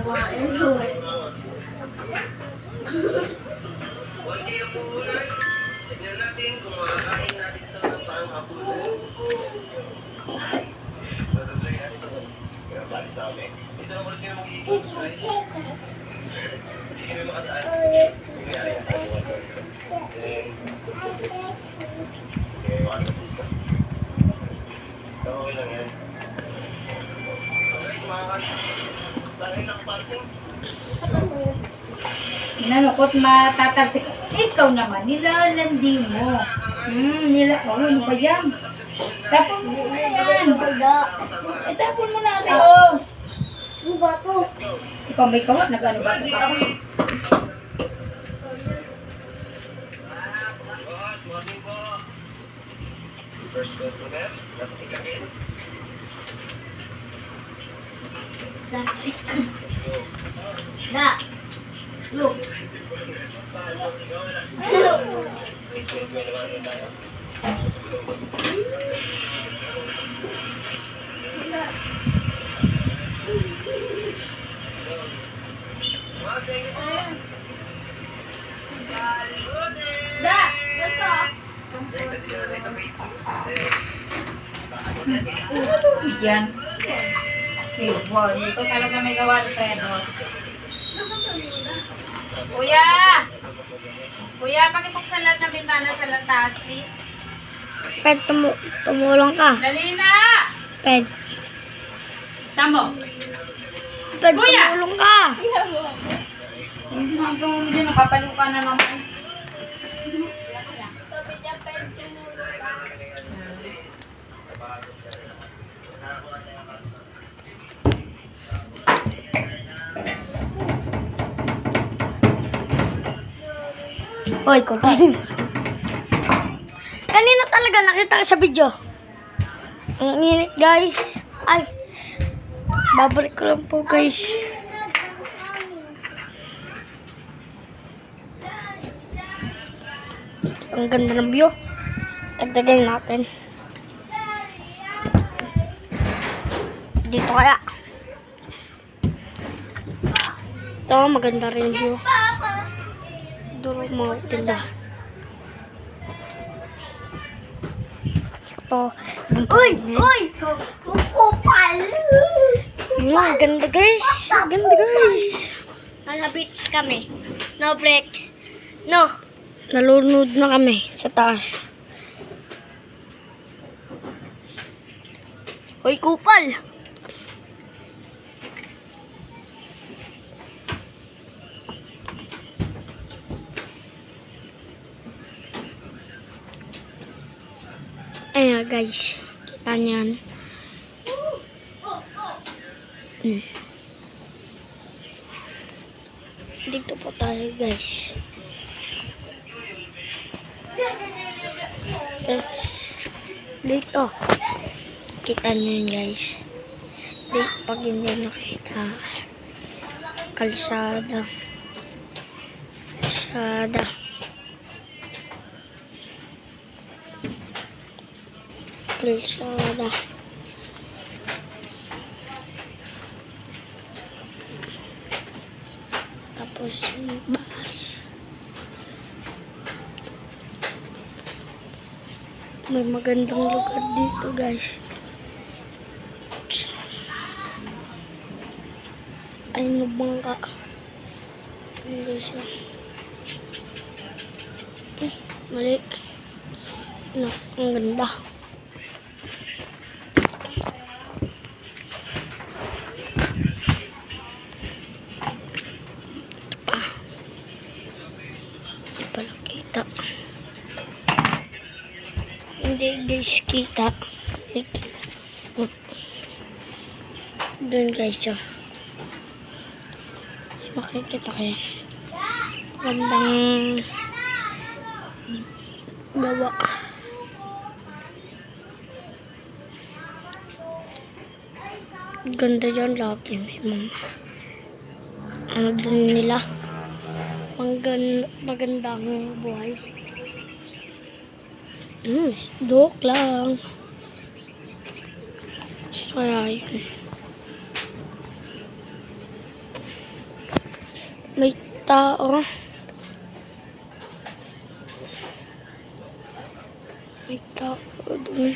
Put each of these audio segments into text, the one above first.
kumain ko eh. Kunti ang puhunan. Tignan natin kung makakain natin ito ng panghapunan. Ito na ulit kayo mag-iikot, guys. Hindi kami makadaan. Nangyari ang tayo. Okay lang yan. Okay, kumakas. Dahil ng parking. Nanukot matatalsik. Ikaw naman, nilalandi mo. Ano ba yan? Tapon mo na yan. Tapon mo na rin. Ano ba ito? Ikaw may kawat, nag-ano ba ito? Boss, morning po. First customer, plastic again. Plastic. Let's go. Da. Look. Basement may naman rin tayo. Da. Ganto. Yan. Bon, ito talaga may gawa ni Fredo. Kuya! Kuya, pakibuksan lahat ng bintana sa taas, please. Ped, tumulong ka. Dali na! Ped. Tamo. Ped, Kuya! tumulong ka. Hanggang mo dyan, nakapaliw ka na naman. Hoy, kumain. Kanina talaga nakita ko sa video. Ang init, guys. Ay. Babalik ko lang po, guys. Ang ganda ng view. Tagdagan natin. Dito kaya. Ito, maganda rin view. Duro mga tindahan. Ito. Uy! Uy! Kupal! Ang ganda, guys. Ang ganda, guys. Nasa beach kami. No breaks. No. Nalunod na kami sa taas. Uy, kupal! Ayan, guys. Kita niyan. Dito po tayo, guys. Dito. Kita niyo yun, guys. Dito, pag hindi nakita. Kalsada. Kalsada. Kalsada. Tapos yung bus. May magandang lugar dito, guys. Ay, nabangka. Ayun, guys. Mali. No, ang ganda. Palang kita. Hindi, guys, kita. Doon, guys, yun. Makikita kayo. Gandang gawa. Ganda dyan lagi. May mga ano dun nila. Magandang buhay. Joke lang. Kaya yun. May tao. May tao doon.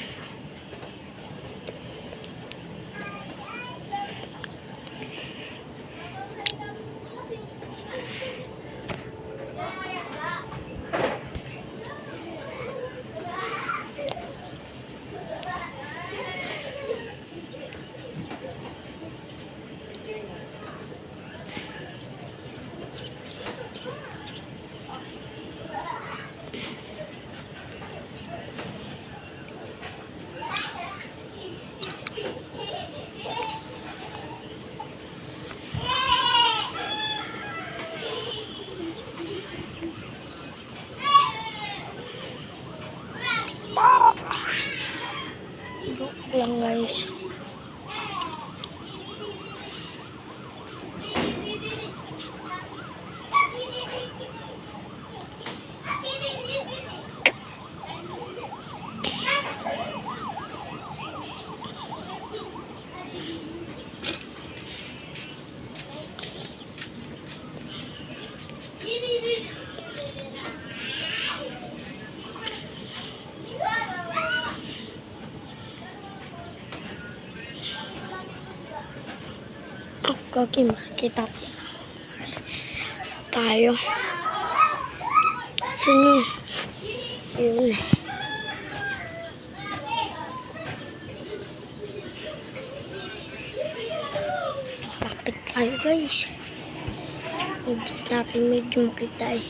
Joke lang guys. Okay, makita tayo. Sino? Yun. Lapit tayo guys. Hindi natin medyo makita eh.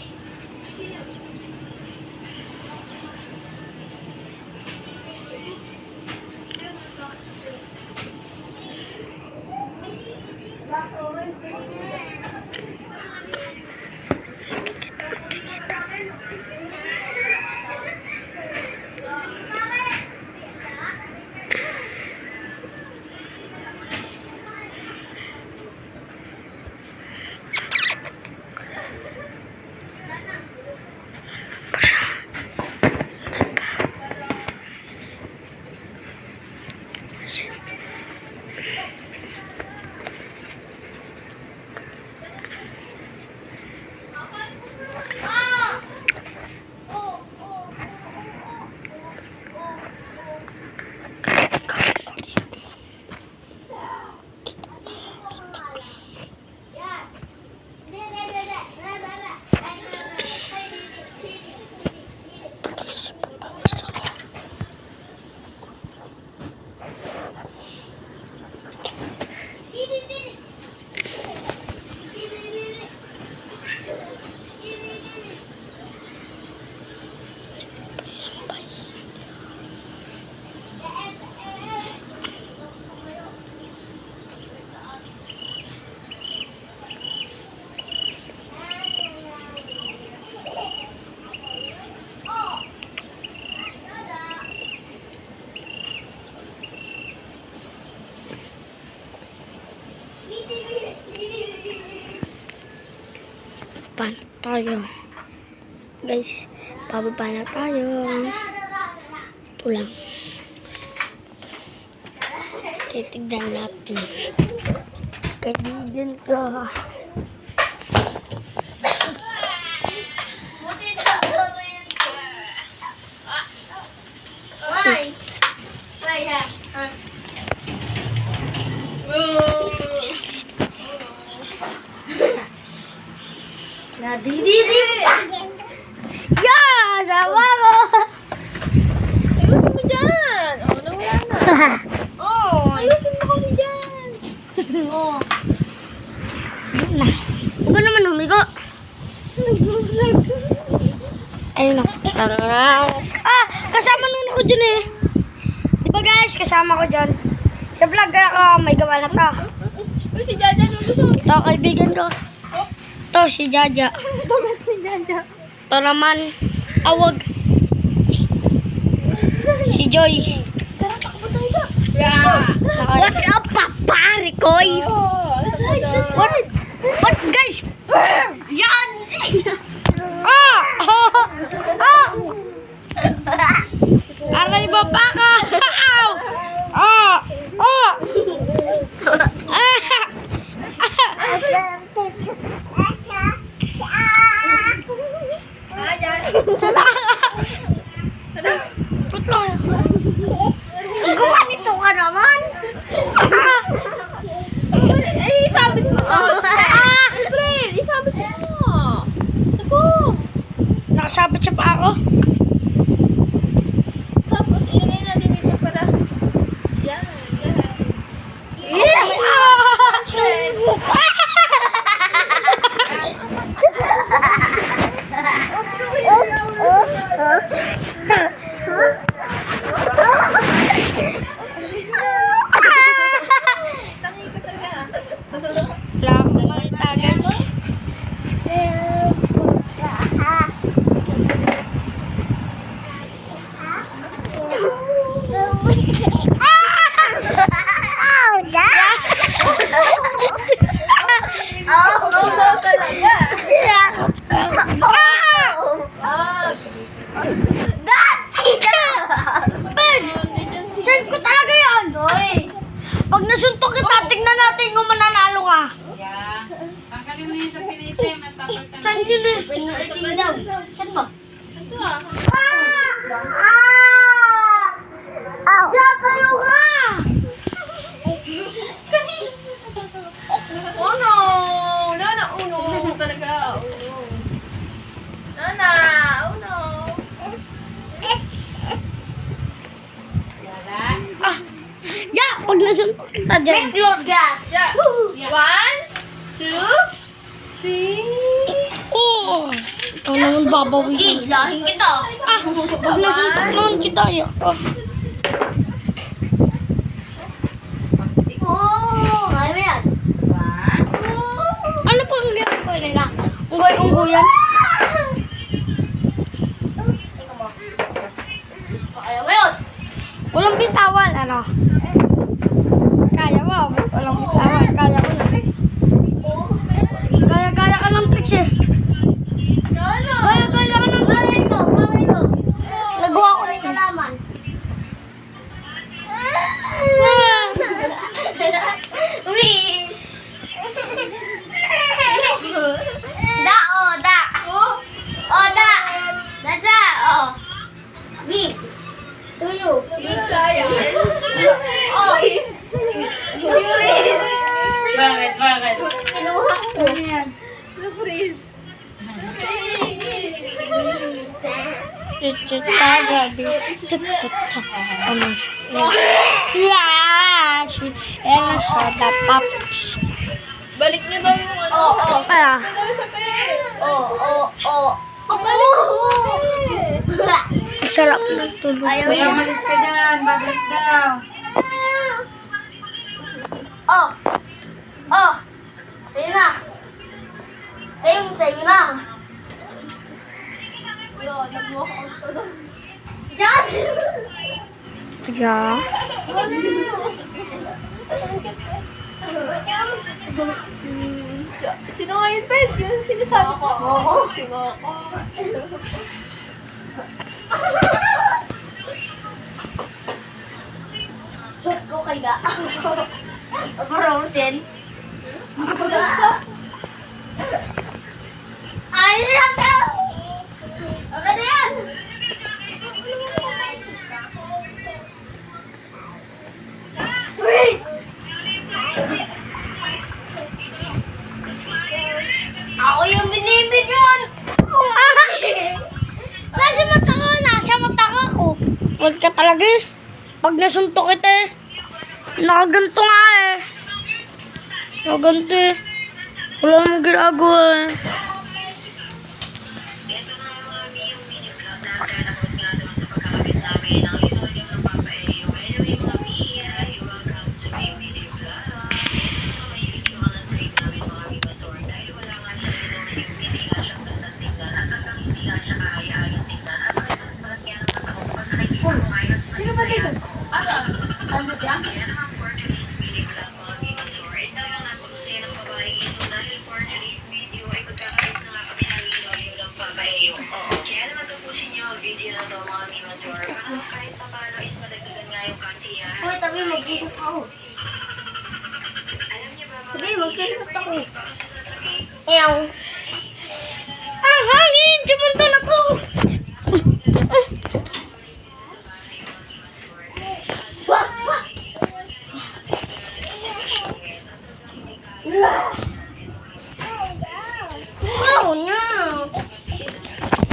Paano tayo? Guys, pababa na tayo. Ito lang. Titignan natin. Kaibigan ko. Nadidiri! Yeah! Sama ko! Ayusin mo dyan! Oh, nawala na. Oh, ayusin mo kami dyan. Oh. Na. Huwag ka naman humigo. Ayun na. Ah! Kasama nun ako dyan eh. Diba guys? Kasama ko dyan. Sa vlog ako, may gawa na to. Uy, si Jaja nandun Ito, kaibigan ko. Ito, si Jaja. si Jaja. Ito naman, awag. Si Joy. Tara, takbo tayo. Yeah. What's up, papari koy? What guys? Yan! Ah! Aray mo pa ka! Ah! Ah! Ay, isabit mo. Alfred, isabit mo. Sabog. Nakasabit siya pa ako. Tapos, ilagay natin dito para... Yan, yan. Tangi ka talaga. Wala akong makita, guys. Ikaw talaga. Saan ko talaga yan? Pag nasuntok kita, tignan natin kung mananalo ka. Yeah. Tanggalin mo yun sa pinite. Matapagtan. Saan yun eh? Saan ba? Ito ah. Diyan kayo ka! Oh no! Nana, oh no! Talaga, oh no. Nana, oh no! Wala. Ya! Pag nasuntok kita dyan. Make your gas! Yeah. 1, 2, 3. Oo! Ikaw naman babawi. Lahin kita. Pag nasuntok naman kita, ayak ka. Oh, kaya mo yan. Ano po ang ginagawa nila? Unggoy-unggoyan? Kaya mo yun. Walang bitawan, ano? Kaya mo, walang bitawan. Kaya mo yun. Kaya ka ng tricks eh. Nana. Kaya ka ng tricks eh. Nagawa ko rin kalaman. Uy! Da, oh, da. Oh! Oh, da. Da, oh. Gi. Tuyo. Kaya. Oh. Bakit? Bakit? Kinuha ko. Ano yan? Na-freeze. Ano siya? Yan siya, the pops. Balik niyo daw yung ano. Oo. Kaya. Balik daw sa pera. Balik sarap ng tulog. Kaya umalis ka dyan. Babalik daw. Sa'yo na. Sa'yo na. Yo, nag-walk out ko doon. Yan! Yeah. Sino nga yun, Fred? Yung sinasabi ko. Oo. Si Moko. Shoot ko kay ga. Frozen. Ayos lang ka! Okay na yan! Uy! Ako yung binibigyan! Nasa mata ko! Nasa mata ko! Huwag ka talaga eh. Pag nasuntok kita eh. Nakaganto nga eh. Nakaganto eh. Wala namang ginagawa eh. Sino ba dito? Ano siya? Uy, tabi mag-isip ako. Tabi mag-isip ako. Ew. Ang hangin! Simuntan ako! Ah!